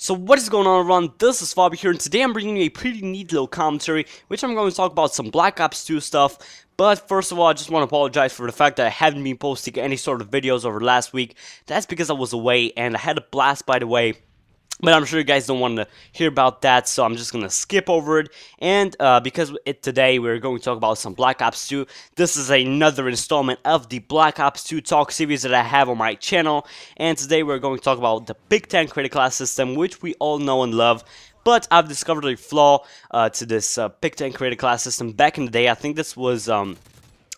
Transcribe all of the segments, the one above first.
So what is going on, everyone? This is Flaw here, and today I'm bringing you a pretty neat little commentary, which I'm going to talk about some Black Ops 2 stuff. But first of all, I just want to apologize for the fact that I haven't been posting any sort of videos over last week. That's because I was away, and I had a blast, by the way. But I'm sure you guys don't want to hear about that, so I'm just going to skip over it. And because today we're going to talk about some Black Ops 2, this is another installment of the Black Ops 2 talk series that I have on my channel. And today we're going to talk about the Big Tank credit class system, which we all know and love. But I've discovered a flaw to this Big Tank credit class system back in the day. I think this was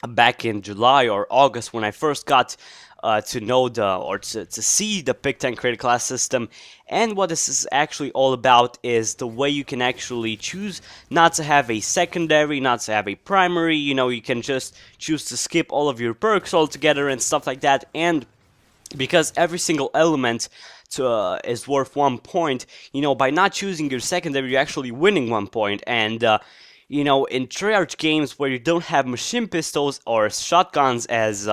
back in July or August when I first got to know to see the Big Tank credit class system. And what this is actually all about is the way you can actually choose not to have a secondary, not to have a primary. You know, you can just choose to skip all of your perks altogether and stuff like that. And because every single element is worth 1 point, you know, by not choosing your secondary, you're actually winning 1 point. And you know, in Treyarch games where you don't have machine pistols or shotguns as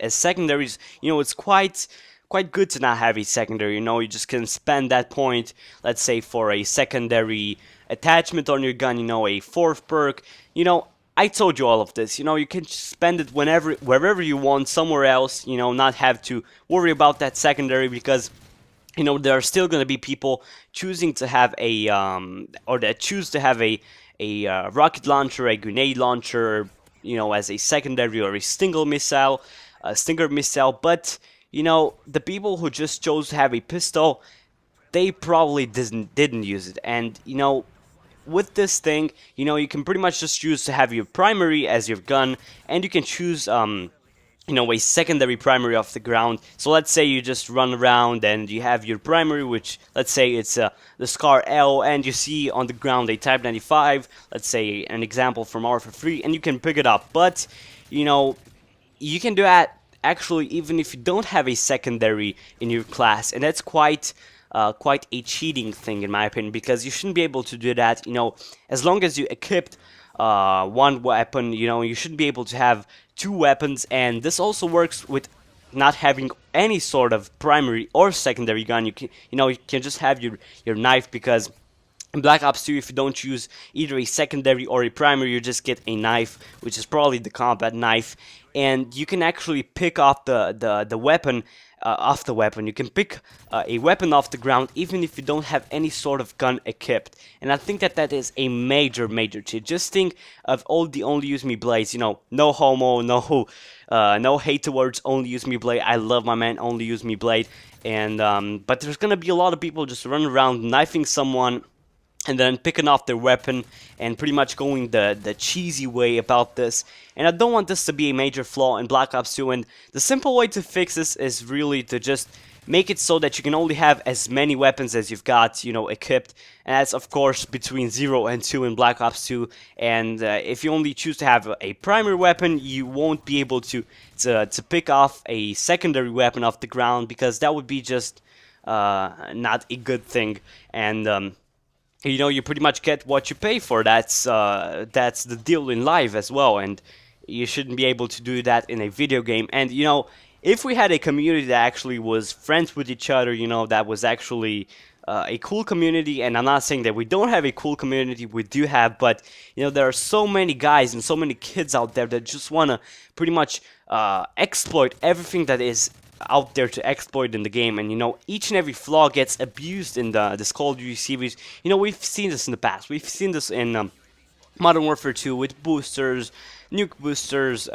secondaries, you know, it's quite good to not have a secondary. You know, you just can spend that point, let's say, for a secondary attachment on your gun. You know, a 4th perk. You know, I told you all of this. You know, you can spend it wherever you want, somewhere else. You know, not have to worry about that secondary because, you know, there are still going to be people choosing to have a or that choose to have a rocket launcher, a grenade launcher, you know, as a secondary, or a stinger missile, but, you know, the people who just chose to have a pistol, they probably didn't use it. And, you know, with this thing, you know, you can pretty much just choose to have your primary as your gun, and you can choose you know, a secondary primary off the ground. So let's say you just run around and you have your primary, which, let's say it's the Scar L, and you see on the ground a Type 95, let's say an example from Warfare 3, and you can pick it up. But, you know, you can do that actually even if you don't have a secondary in your class, and that's quite a cheating thing in my opinion, because you shouldn't be able to do that. You know, as long as you equipped one weapon, you know, you should be able to have 2 weapons. And this also works with not having any sort of primary or secondary gun. You can just have your knife, because in Black Ops 2, if you don't choose either a secondary or a primary, you just get a knife, which is probably the combat knife, and you can actually pick off the weapon off the weapon. You can pick a weapon off the ground even if you don't have any sort of gun equipped. And I think that is a major cheat. Just think of all the Only Use Me blades. You know, no homo, no hate towards Only Use Me blade. I love my man Only Use Me blade. And but there's gonna be a lot of people just running around knifing someone and then picking off their weapon and pretty much going the cheesy way about this. And I don't want this to be a major flaw in Black Ops 2, and the simple way to fix this is really to just make it so that you can only have as many weapons as you've got, you know, equipped. And that's, of course, between 0 and 2 in Black Ops 2. And if you only choose to have a primary weapon, you won't be able to pick off a secondary weapon off the ground, because that would be just not a good thing. And you know, you pretty much get what you pay for. That's the deal in life as well, and you shouldn't be able to do that in a video game. And, you know, if we had a community that actually was friends with each other, you know, that was actually a cool community, and I'm not saying that we don't have a cool community, we do have, but, you know, there are so many guys and so many kids out there that just want to pretty much exploit everything that is out there to exploit in the game. And, you know, each and every flaw gets abused in this Call of Duty series. You know, we've seen this in the past. We've seen this in Modern Warfare 2 with boosters, nuke boosters,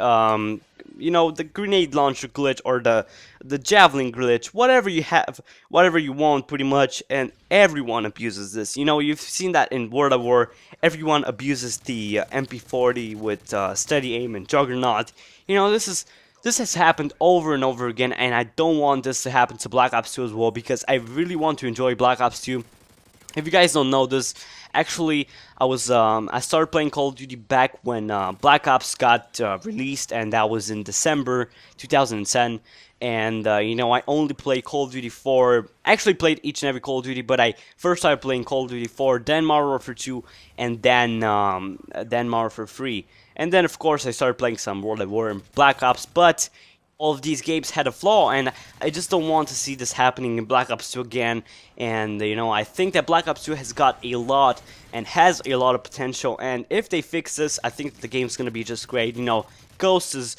you know, the grenade launcher glitch, or the javelin glitch, whatever you have, whatever you want pretty much, and everyone abuses this. You know, you've seen that in World of War. Everyone abuses the MP40 with steady aim and juggernaut. You know, this has happened over and over again, and I don't want this to happen to Black Ops 2 as well, because I really want to enjoy Black Ops 2. If you guys don't know this, actually, I started playing Call of Duty back when Black Ops got released, and that was in December 2010. And you know, I only played Call of Duty 4. Actually, played each and every Call of Duty, but I first started playing Call of Duty 4, then Modern Warfare 2, and then Modern Warfare 3. And then, of course, I started playing some World at War and Black Ops. But all of these games had a flaw, and I just don't want to see this happening in Black Ops 2 again. And you know, I think that Black Ops 2 has got a lot and has a lot of potential, and if they fix this, I think the game's gonna be just great. You know, Ghost is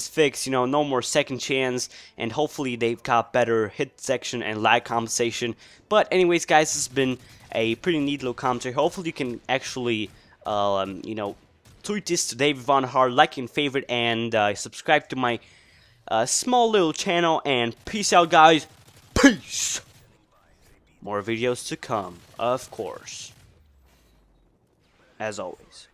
fixed, you know, no more second chance, and hopefully they've got better hit detection and lag compensation. But anyways, guys, this has been a pretty neat little commentary. Hopefully you can actually you know, tweet this to David Von Hart, like and favorite, and subscribe to my small little channel, and peace out, guys. Peace. More videos to come, of course, as always.